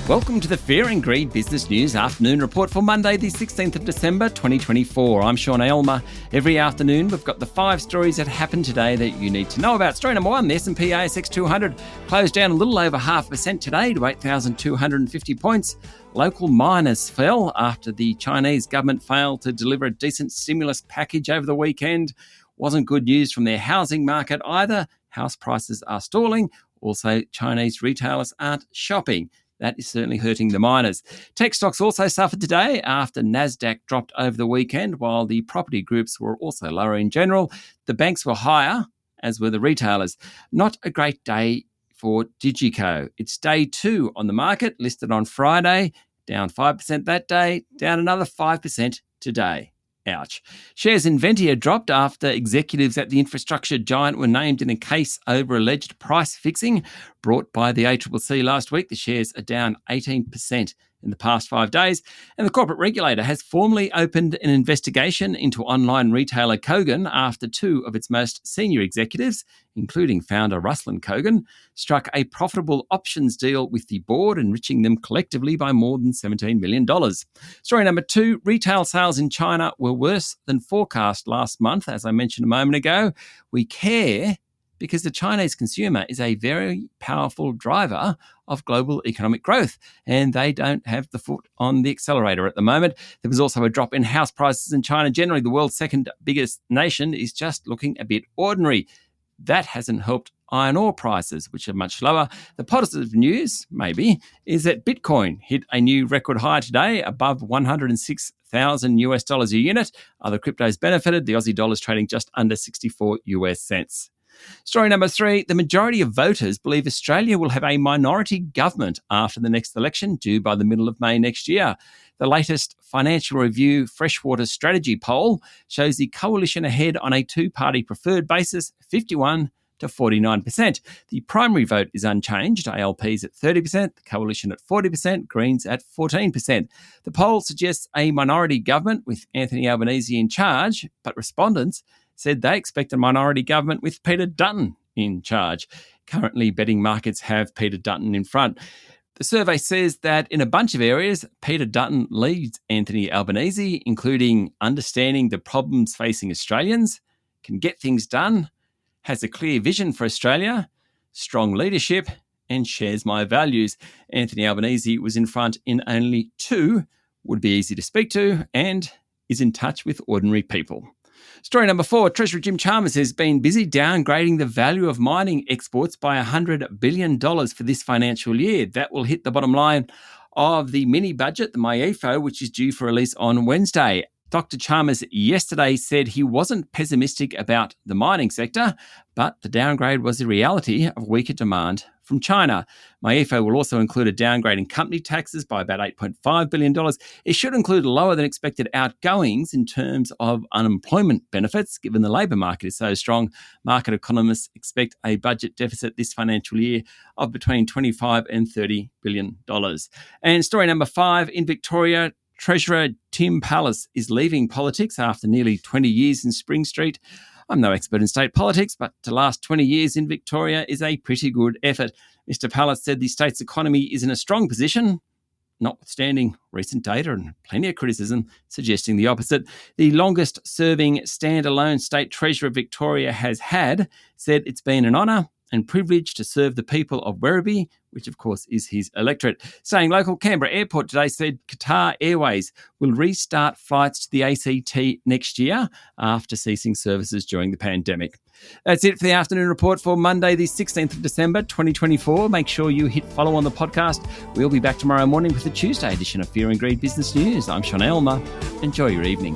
Welcome to the Fear and Greed Business News Afternoon Report for Monday, the 16th of December, 2024. I'm Sean Aylmer. Every afternoon, we've got the 5 stories that happened today that you need to know about. Story number 1, the S&P ASX 200 closed down a little over 0.5% today to 8,250 points. Local miners fell after the Chinese government failed to deliver a decent stimulus package over the weekend. Wasn't good news from their housing market either. House prices are stalling. Also, Chinese retailers aren't shopping. That is certainly hurting the miners. Tech stocks also suffered today after Nasdaq dropped over the weekend, while the property groups were also lower in general. The banks were higher, as were the retailers. Not a great day for DigiCo. It's day 2 on the market, listed on Friday, down 5% that day, down another 5% today. Ouch. Shares in Ventia dropped after executives at the infrastructure giant were named in a case over alleged price fixing brought by the ACCC last week. The shares are down 18% in the past 5 days. And the corporate regulator has formally opened an investigation into online retailer Kogan after 2 of its most senior executives, including founder Russell Kogan, struck a profitable options deal with the board, enriching them collectively by more than $17 million. Story number 2, retail sales in China were worse than forecast last month. As I mentioned a moment ago, we care because the Chinese consumer is a very powerful driver of global economic growth, and they don't have the foot on the accelerator at the moment. There was also a drop in house prices in China. Generally, the world's second biggest nation is just looking a bit ordinary. That hasn't helped iron ore prices, which are much lower. The positive news, maybe, is that Bitcoin hit a new record high today, above $106,000 a unit. Other cryptos benefited. The Aussie dollar is trading just under 64 US cents. Story number 3, the majority of voters believe Australia will have a minority government after the next election, due by the middle of May next year. The latest Financial Review Freshwater Strategy poll shows the coalition ahead on a 2-party preferred basis, 51 to 49%. The primary vote is unchanged, ALP's at 30%, the coalition at 40%, Greens at 14%. The poll suggests a minority government with Anthony Albanese in charge, but respondents said they expect a minority government with Peter Dutton in charge. Currently, betting markets have Peter Dutton in front. The survey says that in a bunch of areas, Peter Dutton leads Anthony Albanese, including understanding the problems facing Australians, can get things done, has a clear vision for Australia, strong leadership, and shares my values. Anthony Albanese was in front in only 2, would be easy to speak to, and is in touch with ordinary people. Story number 4, Treasurer Jim Chalmers has been busy downgrading the value of mining exports by $100 billion for this financial year. That will hit the bottom line of the mini budget, the MYEFO, which is due for release on Wednesday. Dr. Chalmers yesterday said he wasn't pessimistic about the mining sector, but the downgrade was the reality of weaker demand from China. MYEFO will also include a downgrade in company taxes by about $8.5 billion. It should include lower than expected outgoings in terms of unemployment benefits, given the labour market is so strong. Market economists expect a budget deficit this financial year of between $25 and $30 billion. And story number 5, in Victoria, Treasurer Tim Pallas is leaving politics after nearly 20 years in Spring Street. I'm no expert in state politics, but to last 20 years in Victoria is a pretty good effort. Mr. Pallas said the state's economy is in a strong position, notwithstanding recent data and plenty of criticism suggesting the opposite. The longest-serving standalone state treasurer Victoria has had said it's been an honour and privilege to serve the people of Werribee, which of course is his electorate. Staying local, Canberra Airport today said Qatar Airways will restart flights to the ACT next year after ceasing services during the pandemic. That's it for the afternoon report for Monday, the 16th of December, 2024. Make sure you hit follow on the podcast. We'll be back tomorrow morning with the Tuesday edition of Fear and Greed Business News. I'm Sean Aylmer. Enjoy your evening.